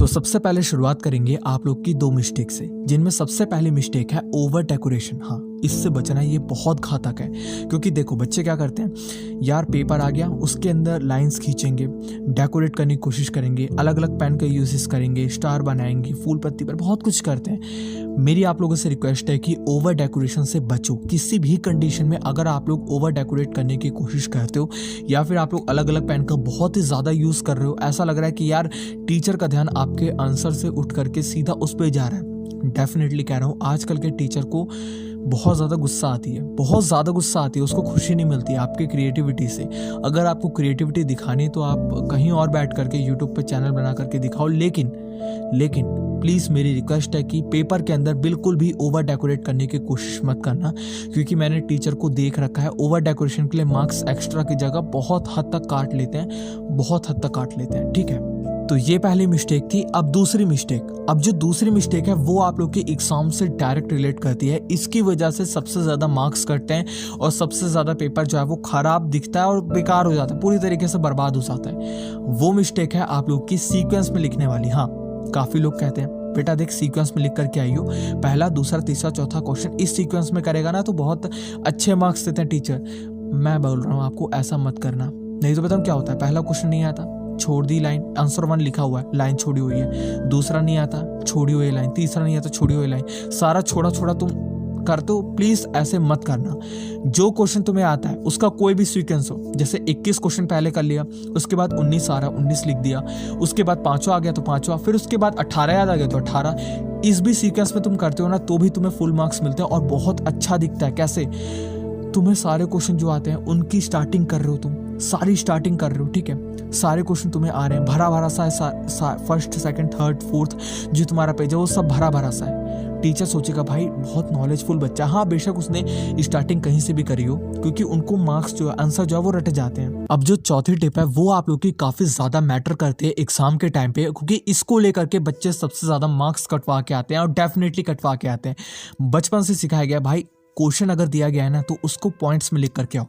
सबसे पहले शुरुआत करेंगे आप लोग की 2 मिस्टेक से, जिनमें सबसे पहली मिस्टेक है ओवर डेकोरेशन। हाँ, इससे बचना ये बहुत घातक है, क्योंकि देखो बच्चे क्या करते हैं यार, पेपर आ गया उसके अंदर लाइंस खींचेंगे, डेकोरेट करने की कोशिश करेंगे, अलग अलग पेन का यूजेस करेंगे, स्टार बनाएंगे, फूल पत्ती पर बहुत कुछ करते हैं। मेरी आप लोगों से रिक्वेस्ट है कि ओवर डेकोरेशन से बचो। किसी भी कंडीशन में अगर आप लोग ओवर डेकोरेट करने की कोशिश करते हो या फिर आप लोग अलग अलग पेन का बहुत ही ज़्यादा यूज़ कर रहे हो, ऐसा लग रहा है कि यार टीचर का ध्यान आपके आंसर से उठ करके सीधा उस पर जा रहा है, डेफिनेटली कह रहा हूँ आजकल के टीचर को बहुत ज़्यादा गुस्सा आती है, बहुत ज़्यादा गुस्सा आती है, उसको खुशी नहीं मिलती है आपकी क्रिएटिविटी से। अगर आपको क्रिएटिविटी दिखानी है तो आप कहीं और बैठ करके यूट्यूब पे चैनल बना करके दिखाओ, लेकिन प्लीज़ मेरी रिक्वेस्ट है कि पेपर के अंदर बिल्कुल भी ओवर डेकोरेट करने की कोशिश मत करना, क्योंकि मैंने टीचर को देख रखा है ओवर डेकोरेशन के लिए मार्क्स एक्स्ट्रा की जगह बहुत हद तक काट लेते हैं, ठीक है। तो ये पहली मिस्टेक थी। अब दूसरी मिस्टेक है वो आप लोग के एग्जाम से डायरेक्ट रिलेट करती है। इसकी वजह से सबसे ज़्यादा मार्क्स कटते हैं और सबसे ज़्यादा पेपर जो है वो ख़राब दिखता है और बेकार हो जाता है, पूरी तरीके से बर्बाद हो जाता है। वो मिस्टेक है आप लोग की सीक्वेंस में लिखने वाली। हाँ, काफ़ी लोग कहते हैं बेटा देख सीक्वेंस में लिख करके आइयो, पहला दूसरा तीसरा चौथा क्वेश्चन इस सीक्वेंस में करेगा ना तो बहुत अच्छे मार्क्स देते हैं टीचर। मैं बोल रहा हूँ आपको ऐसा मत करना, नहीं तो बताऊँ क्या होता है, पहला क्वेश्चन नहीं आता, छोड़ दी लाइन, आंसर 1 लिखा हुआ है, लाइन छोड़ी हुई है, दूसरा नहीं आता, छोड़ी हुई लाइन, तीसरा नहीं आता, छोड़ी हुई लाइन, सारा छोड़ा तुम करते हो। प्लीज ऐसे मत करना। जो क्वेश्चन तुम्हें आता है उसका कोई भी सीक्वेंस हो, जैसे 21 क्वेश्चन पहले कर लिया, उसके बाद 19 आ रहा 19 लिख दिया, उसके बाद 5वां आ गया तो 5वां, फिर उसके बाद 18 याद आ गया तो 18, इस भी सीक्वेंस में तुम करते हो ना तो भी तुम्हें फुल मार्क्स मिलते हैं और बहुत अच्छा दिखता है। कैसे? तुम्हें सारे क्वेश्चन जो आते हैं उनकी स्टार्टिंग कर रहे हो, तुम सारी स्टार्टिंग कर रहे हो, ठीक है, सारे क्वेश्चन तुम्हें आ रहे हैं, भरा भरा सा है, फर्स्ट सेकंड थर्ड फोर्थ जो तुम्हारा पेज है वो सब भरा भरा सा है। टीचर सोचेगा भाई बहुत नॉलेजफुल बच्चा। हाँ, बेशक उसने स्टार्टिंग कहीं से भी करी हो, क्योंकि उनको मार्क्स जो है, आंसर जो है वो रट जाते हैं। अब जो चौथी टिप है वो आप लोग की काफी ज्यादा मैटर करते हैं एग्जाम के टाइम पे, क्योंकि इसको लेकर के बच्चे सबसे ज्यादा मार्क्स कटवा के आते हैं और डेफिनेटली कटवा के आते हैं। बचपन से सिखाया गया भाई, क्वेश्चन अगर दिया गया है ना तो उसको पॉइंट्स में लिख करके आओ।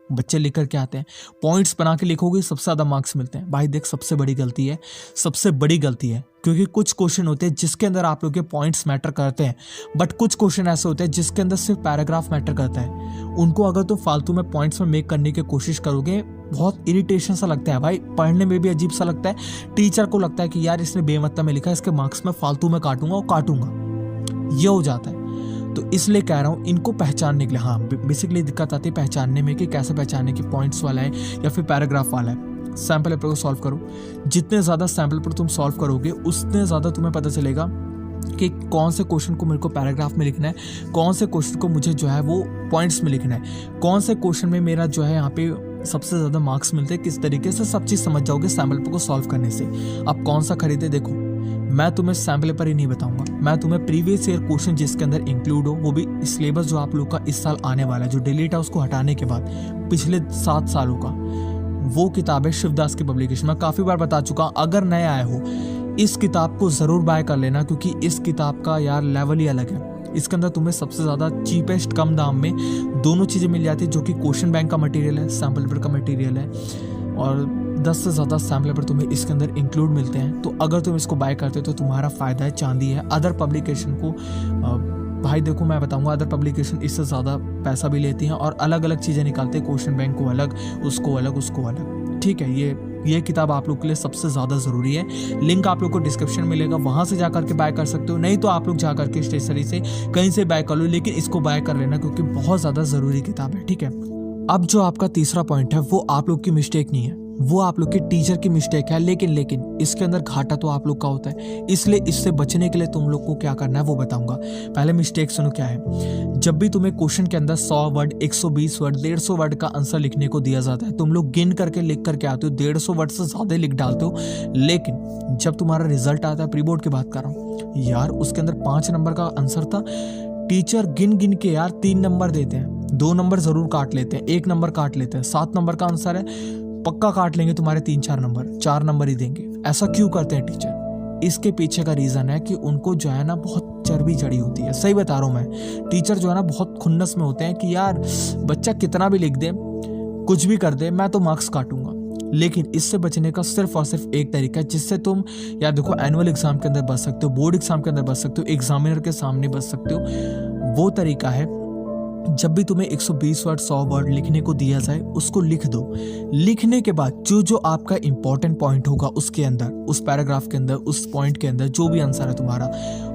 बच्चे लिख करके आते हैं, पॉइंट्स बना के लिखोगे सबसे ज्यादा मार्क्स मिलते हैं। भाई देख सबसे बड़ी गलती है, क्योंकि कुछ क्वेश्चन होते हैं जिसके अंदर आप लोग के पॉइंट्स मैटर करते हैं, बट कुछ क्वेश्चन ऐसे होते हैं जिसके अंदर सिर्फ पैराग्राफ मैटर करता है। उनको अगर तुम फालतू में पॉइंट्स में मेक करने की कोशिश करोगे, बहुत इरिटेशन सा लगता है भाई, पढ़ने में भी अजीब सा लगता है, टीचर को लगता है कि यार इसने बेमतलब में लिखा है, इसके मार्क्स में फालतू में काटूंगा, ये हो जाता है। तो इसलिए कह रहा हूँ इनको पहचानने के लिए, हाँ बेसिकली दिक्कत आती है पहचानने में कि कैसे पहचानने की पॉइंट्स वाला है या फिर पैराग्राफ वाला है। सैम्पल पेपर को सॉल्व करो, जितने ज़्यादा सैम्पल पेपर तुम सॉल्व करोगे उतने ज़्यादा तुम्हें पता चलेगा कि कौन से क्वेश्चन को मेरे को पैराग्राफ में लिखना है, कौन से क्वेश्चन को मुझे जो है वो पॉइंट्स में लिखना है, कौन से क्वेश्चन में मेरा जो है यहाँ पे सबसे ज़्यादा मार्क्स मिलते हैं, किस तरीके से सब चीज़ समझ जाओगे सैम्पल पेपर को सॉल्व करने से। अब कौन सा खरीदे, देखो मैं तुम्हें सैम्पल पेपर ही नहीं बताऊंगा, मैं तुम्हें प्रीवियस ईयर क्वेश्चन जिसके अंदर इंक्लूड हो, वो भी सिलेबस जो आप लोग का इस साल आने वाला है, जो डिलीट है उसको हटाने के बाद पिछले 7 सालों का, वो किताब है शिवदास की पब्लिकेशन। मैं काफ़ी बार बता चुका हूँ, अगर नए आए हो इस किताब को ज़रूर बाय कर लेना, क्योंकि इस किताब का यार लेवल ही अलग है। इसके अंदर तुम्हें सबसे ज़्यादा चीपेस्ट कम दाम में दोनों चीज़ें मिल जाती है, जो कि क्वेश्चन बैंक का मटेरियल है, सैम्पल पेपर का मटेरियल है, और 10 से ज़्यादा सैम्पल पेपर तुम्हें इसके अंदर इंक्लूड मिलते हैं। तो अगर तुम इसको बाय करते हो तो तुम्हारा फ़ायदा है, चांदी है। अदर पब्लिकेशन को भाई देखो मैं बताऊंगा, अदर पब्लिकेशन इससे ज़्यादा पैसा भी लेती हैं और अलग अलग चीज़ें निकालते हैं, क्वेश्चन बैंक को अलग, उसको अलग, ठीक है। ये किताब आप लोग के लिए सबसे ज़्यादा ज़रूरी है। लिंक आप लोग को डिस्क्रिप्शन मिलेगा, वहाँ से जा करके बाय कर सकते हो, नहीं तो आप लोग जा करके स्टेशनरी से कहीं से बाय कर लो, लेकिन इसको बाय कर लेना क्योंकि बहुत ज़्यादा ज़रूरी किताब है, ठीक है। अब जो आपका तीसरा पॉइंट है वो आप लोग की मिस्टेक नहीं है, वो आप लोग के टीचर की मिस्टेक है, लेकिन इसके अंदर घाटा तो आप लोग का होता है। इसलिए इससे बचने के लिए तुम लोग को क्या करना है वो बताऊंगा। पहले मिस्टेक सुनो क्या है। जब भी तुम्हें क्वेश्चन के अंदर 100 वर्ड, 120 वर्ड, 150 वर्ड का आंसर लिखने को दिया जाता है, तुम लोग गिन करके लिख करके आते हो, 150 वर्ड से ज्यादा लिख डालते हो, लेकिन जब तुम्हारा रिजल्ट आता है, प्री बोर्ड की बात कर रहा हूँ यार, उसके अंदर 5 नंबर का आंसर था, टीचर गिन के यार 3 नंबर देते हैं, 2 नंबर जरूर काट लेते हैं, 1 नंबर काट लेते हैं, 7 नंबर का आंसर है, पक्का काट लेंगे तुम्हारे 3-4 नंबर, 4 नंबर ही देंगे। ऐसा क्यों करते हैं टीचर? इसके पीछे का रीजन है कि उनको जो है ना बहुत चर्बी चढ़ी होती है। सही बता रहा हूँ मैं, टीचर जो है ना बहुत खुन्नस में होते हैं कि यार बच्चा कितना भी लिख दे, कुछ भी कर दे, मैं तो मार्क्स काटूंगा। लेकिन इससे बचने का सिर्फ और सिर्फ एक तरीका है जिससे तुम या देखो एनुअल एग्जाम के अंदर बच सकते हो, बोर्ड एग्जाम के अंदर बच सकते हो, एग्जामिनर के सामने बच सकते हो। वो तरीका है जब भी तुम्हें 120 वर्ड 100 वर्ड लिखने को दिया जाए उसको लिख दो। लिखने के बाद जो जो आपका इंपॉर्टेंट पॉइंट होगा उसके अंदर, उस पैराग्राफ के अंदर, उस पॉइंट के अंदर जो भी आंसर है तुम्हारा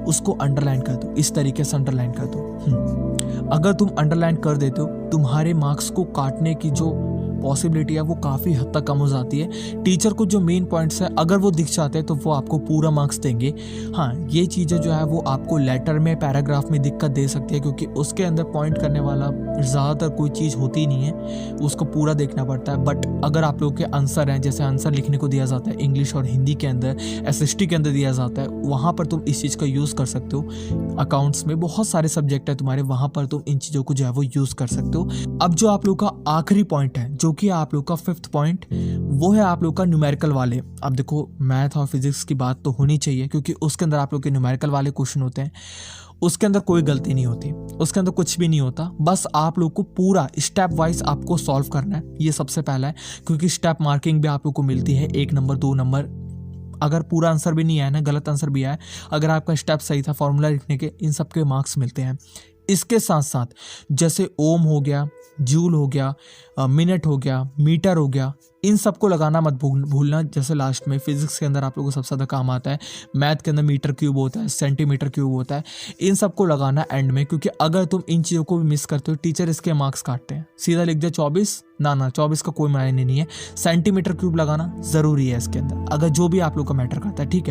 उसको अंडरलाइन कर दो। इस तरीके से अंडरलाइन कर दो। अगर तुम अंडरलाइन कर देते हो तुम्हारे मार्क्स को काटने की जो पॉसिबिलिटी है वो काफ़ी हद तक कम हो जाती है। टीचर को जो मेन पॉइंट्स है अगर वो दिख जाते हैं तो वो आपको पूरा मार्क्स देंगे। हाँ, ये चीज़ें जो है वो आपको लेटर में, पैराग्राफ में दिक्कत दे सकती है क्योंकि उसके अंदर पॉइंट करने वाला ज़्यादातर कोई चीज़ होती नहीं है, उसको पूरा देखना पड़ता है। बट अगर आप लोगों के आंसर हैं, जैसे आंसर लिखने को दिया जाता है इंग्लिश और हिंदी के अंदर, SST के अंदर दिया जाता है, वहाँ पर तुम इस चीज़ का यूज़ कर सकते हो। अकाउंट्स में बहुत सारे सब्जेक्ट है तुम्हारे, वहाँ पर तुम इन चीज़ों को जो है वो यूज़ कर सकते हो। अब जो आप लोग का आखिरी पॉइंट है जो कि आप लोग का 5th पॉइंट, वो है आप लोग का न्यूमेरिकल वाले। अब देखो मैथ और फिजिक्स की बात तो होनी चाहिए क्योंकि उसके अंदर आप लोग के न्यूमेरिकल वाले क्वेश्चन होते हैं। उसके अंदर कोई गलती नहीं होती, उसके अंदर कुछ भी नहीं होता, बस आप लोग को पूरा स्टेप वाइज आपको सॉल्व करना है। ये सबसे पहला है क्योंकि स्टेप मार्किंग भी आप लोग को मिलती है, 1 नंबर 2 नंबर। अगर पूरा आंसर भी नहीं आया ना, गलत आंसर भी आया, अगर आपका स्टेप सही था फॉर्मूला लिखने के, इन सब के मार्क्स मिलते हैं। इसके साथ साथ जैसे ओम हो गया, जूल हो गया, मिनट हो गया, मीटर हो गया, इन सबको लगाना मत भूलना। जैसे लास्ट में फिजिक्स के अंदर आप लोगों को सबसे ज़्यादा काम आता है, मैथ के अंदर मीटर क्यूब होता है, सेंटीमीटर क्यूब होता है, इन सबको लगाना एंड में, क्योंकि अगर तुम इन चीज़ों को भी मिस करते हो टीचर इसके मार्क्स काटते हैं। सीधा लिख दे 24, ना 24 का कोई मायने नहीं है। सेंटीमीटर क्यूब लगाना ज़रूरी है इसके अंदर, अगर जो भी आप लोग का मैटर करता है, ठीक है।